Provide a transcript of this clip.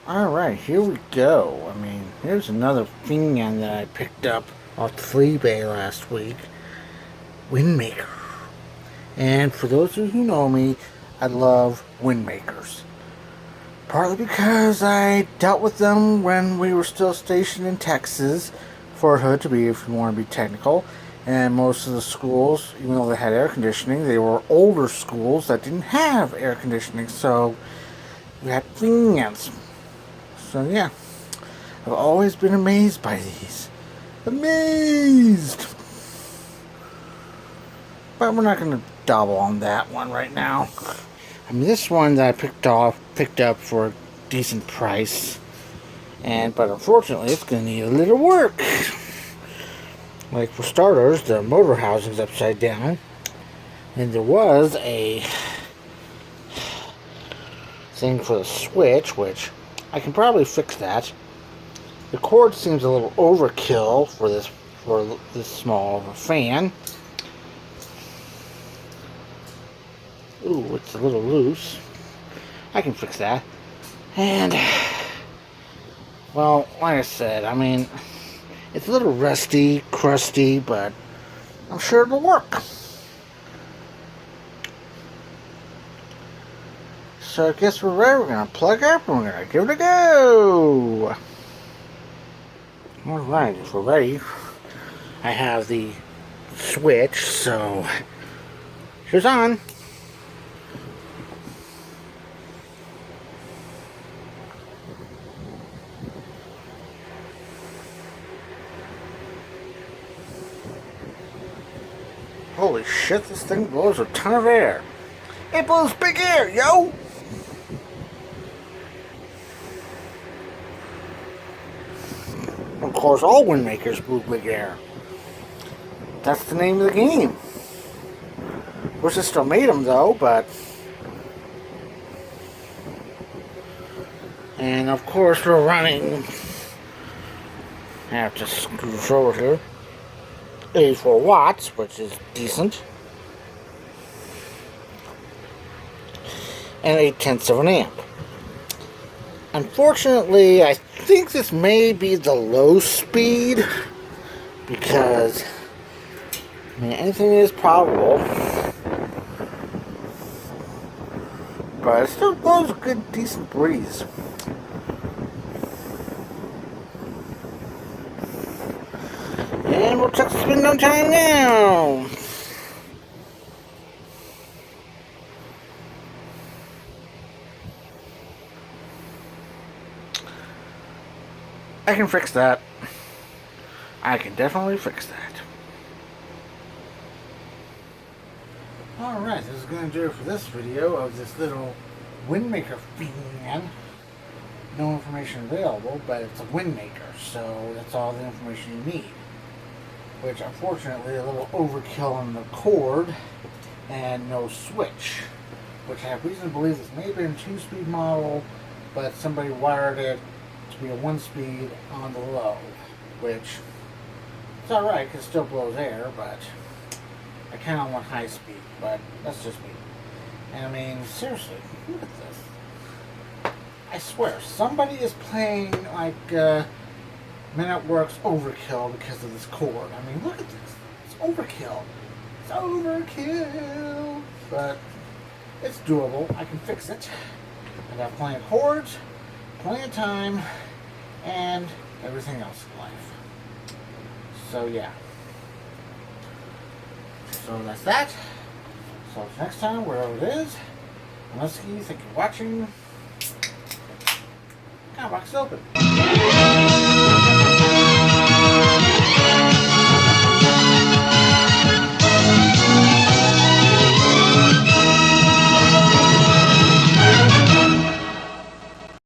Alright, here we go. I mean, here's another thing that I picked up off the flea bay last week. Windmaker. And for those of you who know me, I love Windmakers. Partly because I dealt with them when we were still stationed in Texas, Fort Hood to be, if you want to be technical. And most of the schools, even though they had air conditioning, they were older schools that didn't have air conditioning, so we had fans. So yeah, I've always been amazed by these. Amazed! But we're not going to double on that one right now. I mean, this one that I picked up for a decent price. But unfortunately, it's going to need a little work. Like, for starters, the motor housing's upside down. And there was a thing for the switch, which I can probably fix that. The cord seems a little overkill for this small of a fan. Ooh, it's a little loose. I can fix that. And, well, like I said, I mean, it's a little rusty, crusty, but I'm sure it'll work. So I guess we're ready. We're going to plug up and we're going to give it a go. Alright, if we're ready, I have the switch, so here's on. Holy shit, this thing blows a ton of air. It blows big air, yo! Of course, all Windmakers blew big air. That's the name of the game. Wish I still made them, though, but... And, of course, we're running... I have to screw this over here. 84 watts, which is decent. and 8/10 of an amp. Unfortunately, I think this may be the low speed because, I mean, anything is probable, but it still blows a good, decent breeze. And we'll check the spin down time now. I can fix that. I can definitely fix that. Alright, this is going to do it for this video of this little Windmaker fan. No information available, but it's a Windmaker, so that's all the information you need. Which, unfortunately, a little overkill on the cord and no switch. Which I have reason to believe this may have been a 2-speed model, but somebody wired it to be a 1-speed on the low, which it's alright because it still blows air, but I kind of want high speed, but that's just me. And I mean, seriously, look at this. I swear, somebody is playing like Men at Work's Overkill because of this cord. I mean, look at this. It's overkill. It's overkill. But it's doable. I can fix it. I got plenty of cords, plenty of time, and everything else in life. So yeah. So that's that. So next time, wherever it is, Eskie, thank you for watching. Box open.